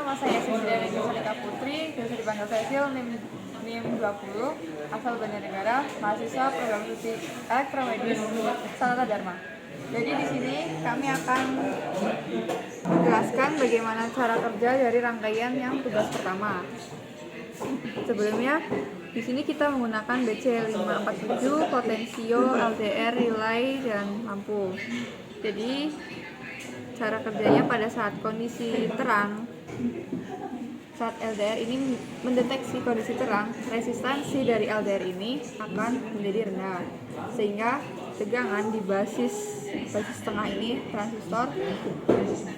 nama saya Cecilia Salika Putri, biasa dipanggil Cecil, NIM 20, asal Banjarnegara, mahasiswa program studi elektromedis Sanata Dharma. Jadi di sini kami akan menjelaskan bagaimana cara kerja dari rangkaian yang tugas pertama. Sebelumnya, di sini kita menggunakan BC547, potensio, LDR, relay, dan lampu. Jadi cara kerjanya pada saat kondisi terang, saat LDR ini mendeteksi kondisi terang, resistansi dari LDR ini akan menjadi rendah, sehingga tegangan di basis tengah ini, transistor,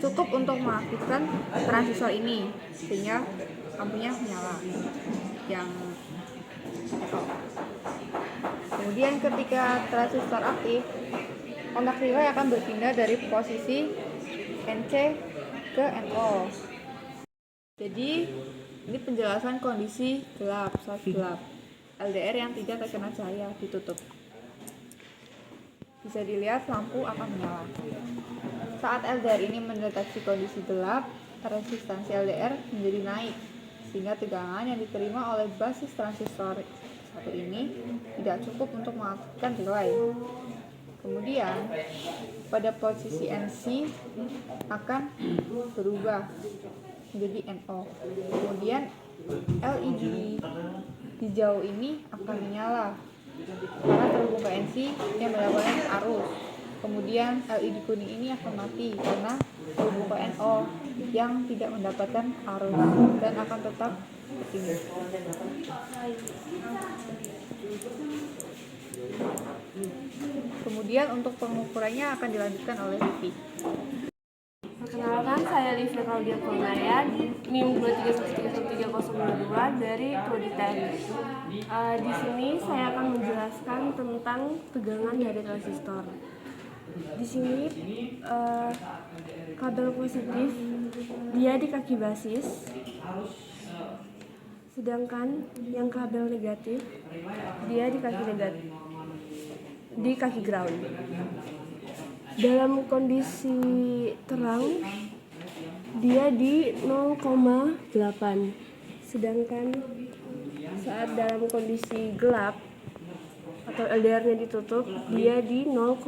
cukup untuk mengaktifkan transistor ini, sehingga lampunya menyala. Kemudian ketika transistor aktif, kontak relay akan berpindah dari posisi NC ke NO. Jadi ini penjelasan kondisi gelap, saat gelap. LDR yang tidak terkena cahaya ditutup. Bisa dilihat lampu akan menyala. Saat LDR ini mendeteksi kondisi gelap, resistansi LDR menjadi naik, sehingga tegangan yang diterima oleh basis transistor satu ini tidak cukup untuk mengaktifkan relay. Kemudian pada posisi NC akan berubah menjadi NO. Kemudian LED hijau ini akan menyala karena terhubung ke NC yang mendapatkan arus. Kemudian LED kuning ini akan mati karena terhubung ke NO yang tidak mendapatkan arus dan akan tetap begini. Kemudian untuk pengukurannya akan dilanjutkan oleh Vivi. Perkenalkan, saya Livia Claudia Kulnaya, NIM 23133022 dari Prodi Teknik. Di sini saya akan menjelaskan tentang tegangan dari transistor. Di sini kabel positif dia di kaki basis, sedangkan yang kabel negatif dia di kaki ground. Dalam kondisi terang dia di 0,8, sedangkan saat dalam kondisi gelap atau LDR-nya ditutup dia di 0,6.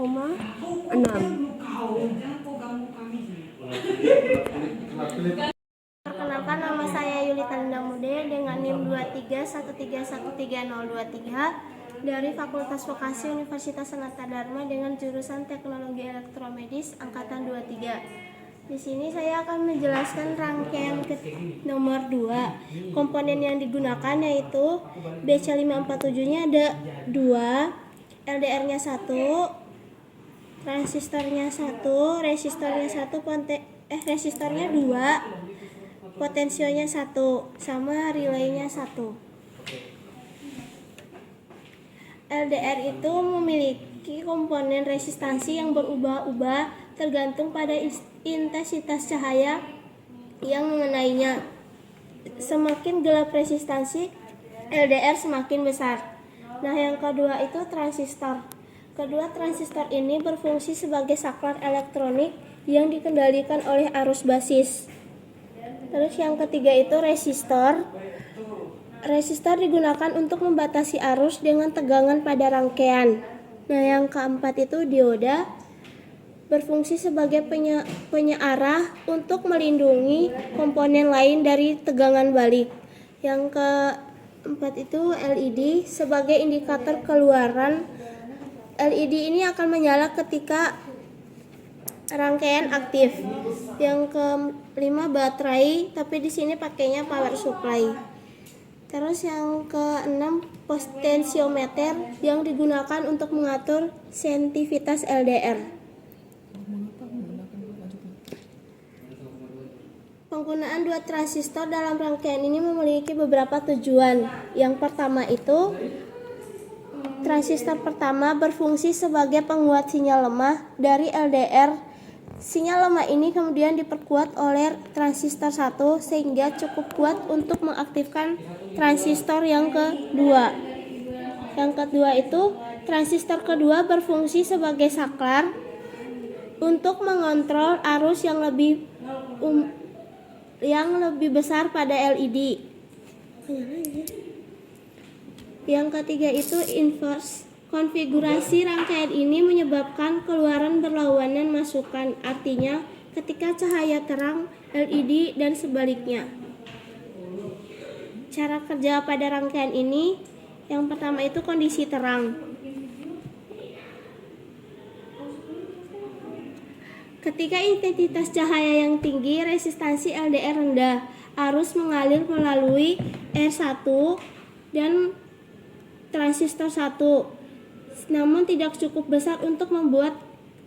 Perkenalkan, nama saya Yulita Linda Mude dengan NIM 23131303 dari Fakultas Vokasi Universitas Sanata Dharma dengan jurusan Teknologi Elektromedis angkatan 23. Di sini saya akan menjelaskan rangkaian nomor 2. Komponen yang digunakan yaitu BC547-nya ada 2, LDR-nya 1, transistornya 1, resistornya 2, potensionya 1, sama relaynya 1. LDR itu memiliki komponen resistansi yang berubah-ubah tergantung pada intensitas cahaya yang mengenainya. Semakin gelap resistansi, LDR semakin besar. Nah, yang kedua itu transistor. Kedua transistor ini berfungsi sebagai saklar elektronik yang dikendalikan oleh arus basis. Terus yang ketiga itu resistor. Resistor digunakan untuk membatasi arus dengan tegangan pada rangkaian. Nah, yang keempat itu dioda, berfungsi sebagai penyearah untuk melindungi komponen lain dari tegangan balik. Yang keempat itu LED sebagai indikator keluaran. LED ini akan menyala ketika rangkaian aktif. Yang kelima baterai, tapi di sini pakainya power supply. Terus yang keenam potentiometer yang digunakan untuk mengatur sensitivitas LDR. Penggunaan dua transistor dalam rangkaian ini memiliki beberapa tujuan. Yang pertama itu transistor pertama berfungsi sebagai penguat sinyal lemah dari LDR. Sinyal lemah ini kemudian diperkuat oleh transistor 1 sehingga cukup kuat untuk mengaktifkan transistor yang kedua. Yang kedua itu transistor kedua berfungsi sebagai saklar untuk mengontrol arus yang lebih yang lebih besar pada LED. Yang ketiga itu inverse. Konfigurasi rangkaian ini menyebabkan keluaran berlawanan masukan, artinya ketika cahaya terang LED dan sebaliknya. Cara kerja pada rangkaian ini, yang pertama itu kondisi terang. Ketika intensitas cahaya yang tinggi, resistansi LDR rendah, arus mengalir melalui R1 dan transistor 1, namun tidak cukup besar untuk membuat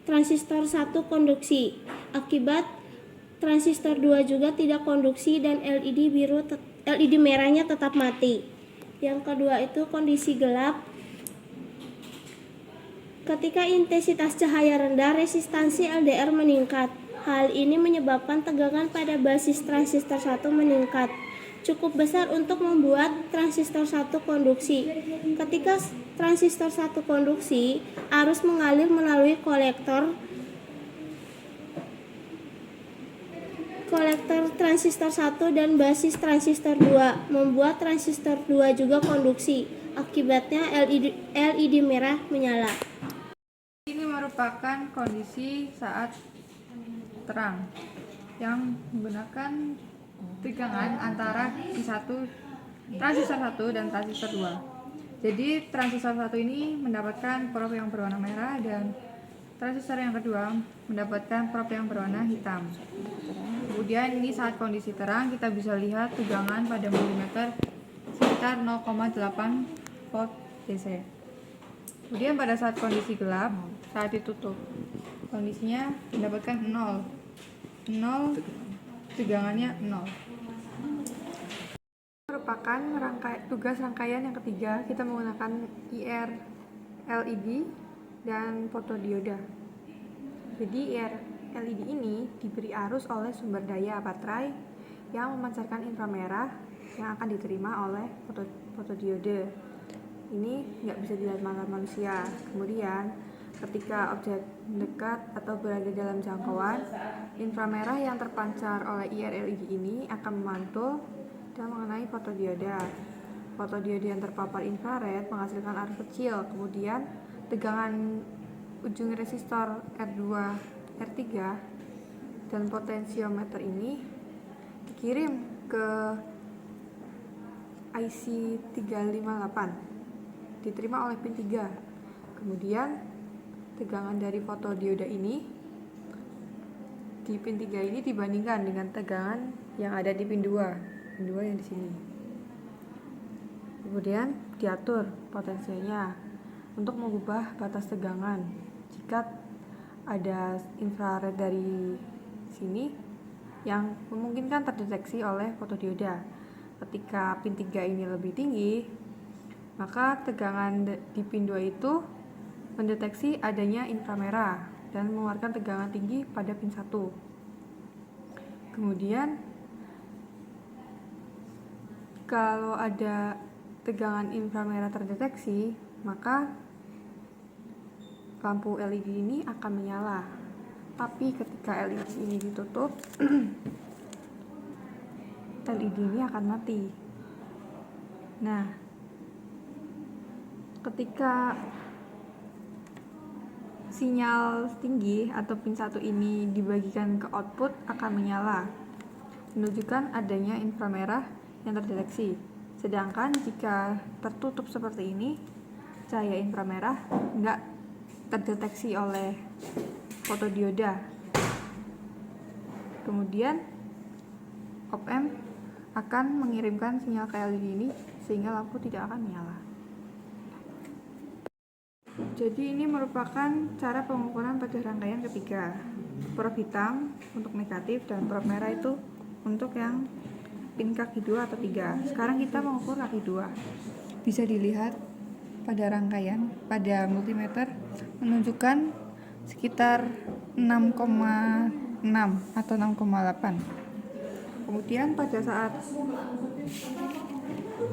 transistor 1 konduksi. Akibat transistor 2 juga tidak konduksi dan LED merahnya tetap mati. Yang kedua itu kondisi gelap. Ketika intensitas cahaya rendah, resistansi LDR meningkat. Hal ini menyebabkan tegangan pada basis transistor 1 meningkat, cukup besar untuk membuat transistor 1 konduksi. Ketika transistor 1 konduksi, arus mengalir melalui kolektor transistor 1 dan basis transistor 2, membuat transistor 2 juga konduksi. Akibatnya LED merah menyala. Ini merupakan kondisi saat terang yang menggunakan tegangan antara transistor 1 dan transistor 2. Jadi transistor 1 ini mendapatkan probe yang berwarna merah dan transistor yang kedua mendapatkan probe yang berwarna hitam. Kemudian ini saat kondisi terang kita bisa lihat tegangan pada multimeter sekitar 0,8 volt DC. Kemudian pada saat kondisi gelap, saat ditutup, kondisinya mendapatkan 0, tegangannya 0. Merupakan tugas rangkaian yang ketiga, kita menggunakan IR LED dan fotodioda. Jadi IR LED ini diberi arus oleh sumber daya baterai yang memancarkan inframerah yang akan diterima oleh fotodiode. Ini nggak bisa dilihat mata manusia. Kemudian ketika objek mendekat atau berada dalam jangkauan, inframerah yang terpancar oleh IR LED ini akan memantul dan mengenai fotodioda. Fotodioda yang terpapar infrared menghasilkan arus kecil. Kemudian tegangan ujung resistor R2, R3 dan potensiometer ini dikirim ke IC 358, diterima oleh pin 3. Kemudian tegangan dari fotodioda ini di pin 3 ini dibandingkan dengan tegangan yang ada di pin 2 yang di sini. Kemudian diatur potensinya untuk mengubah batas tegangan. Jika ada infrared dari sini yang memungkinkan terdeteksi oleh fotodioda. Ketika pin 3 ini lebih tinggi, maka tegangan di pin 2 itu mendeteksi adanya inframerah dan mengeluarkan tegangan tinggi pada pin 1. Kemudian kalau ada tegangan inframerah terdeteksi, maka lampu LED ini akan menyala. Tapi ketika LED ini ditutup, LED ini akan mati. Nah, ketika sinyal tinggi atau pin 1 ini dibagikan ke output akan menyala, menunjukkan adanya inframerah yang terdeteksi. Sedangkan jika tertutup seperti ini, cahaya inframerah nggak terdeteksi oleh fotodioda. Kemudian op-amp akan mengirimkan sinyal ke LED ini sehingga lampu tidak akan menyala. Jadi ini merupakan cara pengukuran pada rangkaian ketiga. Probe hitam untuk negatif dan probe merah itu untuk yang pin kaki 2 atau 3. Sekarang kita mengukur kaki 2. Bisa dilihat pada rangkaian, pada multimeter menunjukkan sekitar 6,6 atau 6,8. Kemudian pada saat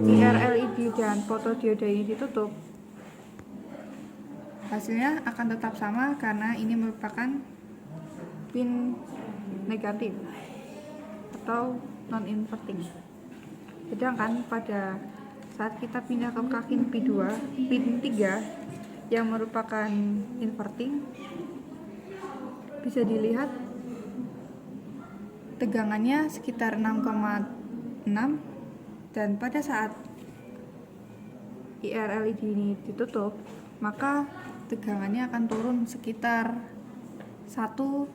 IR LED dan fotodioda ini ditutup, hasilnya akan tetap sama karena ini merupakan pin negatif atau non-inverting. Sedangkan pada saat kita pindah ke kaki pin 3 yang merupakan inverting, bisa dilihat tegangannya sekitar 6,6, dan pada saat IR LED ini ditutup, maka tegangannya akan turun sekitar 1,2.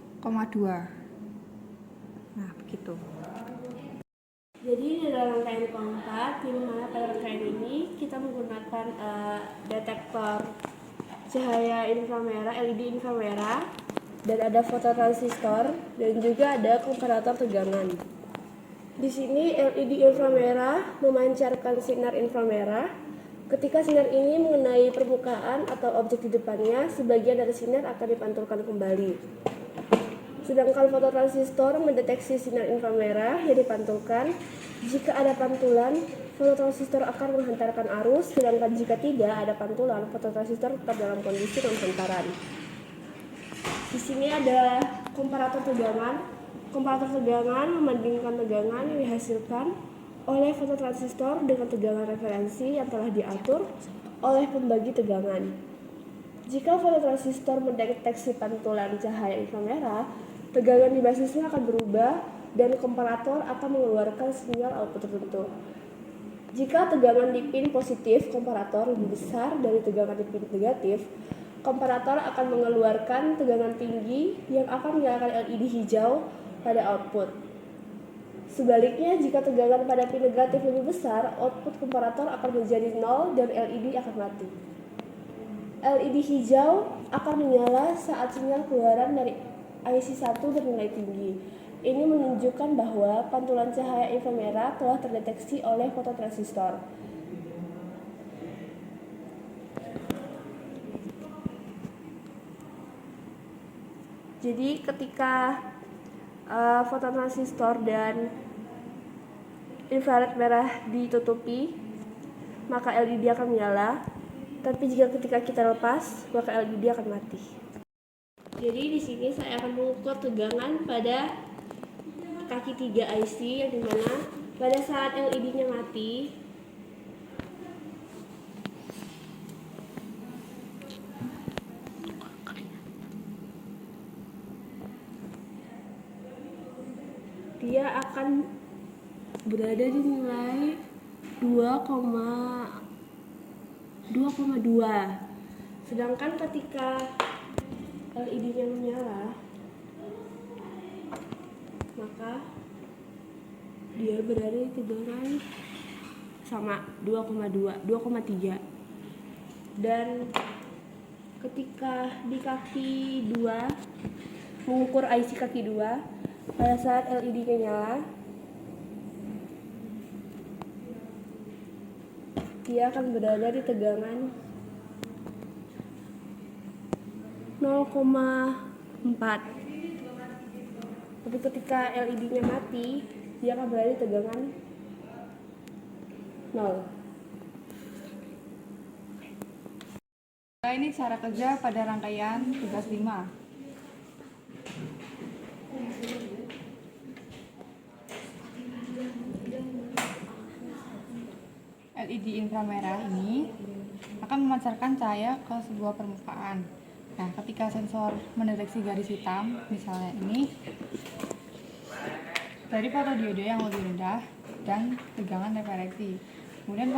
Nah, begitu. Jadi dalam rangkaian keempat, di mana pada rangkaian ini kita menggunakan detektor cahaya inframerah, LED inframerah, dan ada fototransistor, dan juga ada komparator tegangan. Di sini LED inframerah memancarkan sinar inframerah. Ketika sinar ini mengenai permukaan atau objek di depannya, sebagian dari sinar akan dipantulkan kembali. Sedangkan fototransistor mendeteksi sinar inframerah yang dipantulkan. Jika ada pantulan, fototransistor akan menghantarkan arus, sedangkan jika tidak ada pantulan, fototransistor tetap dalam kondisi non-hantaran. Di sini ada komparator tegangan. Komparator tegangan membandingkan tegangan yang dihasilkan oleh fototransistor dengan tegangan referensi yang telah diatur oleh pembagi tegangan. Jika fototransistor mendeteksi pantulan cahaya inframerah, tegangan di basisnya akan berubah dan komparator akan mengeluarkan sinyal output tertentu. Jika tegangan di pin positif komparator lebih besar dari tegangan di pin negatif, komparator akan mengeluarkan tegangan tinggi yang akan menyalakan LED hijau pada output. Sebaliknya, jika tegangan pada pin negatif lebih besar, output komparator akan menjadi 0 dan LED akan mati. LED hijau akan menyala saat sinyal keluaran dari IC1 bernilai tinggi. Ini menunjukkan bahwa pantulan cahaya inframerah telah terdeteksi oleh fototransistor. Jadi ketika fototransistor dan infrared merah ditutupi, maka LED akan menyala. Tapi jika ketika kita lepas, maka LED akan mati. Jadi di sini saya akan mengukur tegangan pada kaki 3 IC, yang dimana pada saat LED-nya mati, dia akan berada di nilai 2,2. Sedangkan ketika LED-nya menyala, maka dia berada di tegangan sama 2,3. Dan ketika di kaki 2, mengukur IC kaki 2, pada saat LED-nya nyala, dia akan berada di tegangan 0,4. Tapi ketika LED-nya mati, dia akan berada di tegangan 0. Nah, ini cara kerja pada rangkaian tugas 5. LED inframerah ini akan memancarkan cahaya ke sebuah permukaan. Nah, ketika sensor mendeteksi garis hitam, misalnya ini, dari fotodiode yang lebih rendah dan tegangan referensi. Kemudian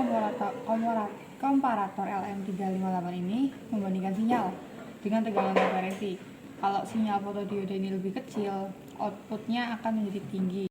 komparator LM358 ini membandingkan sinyal dengan tegangan referensi. Kalau sinyal fotodiode ini lebih kecil, outputnya akan menjadi tinggi.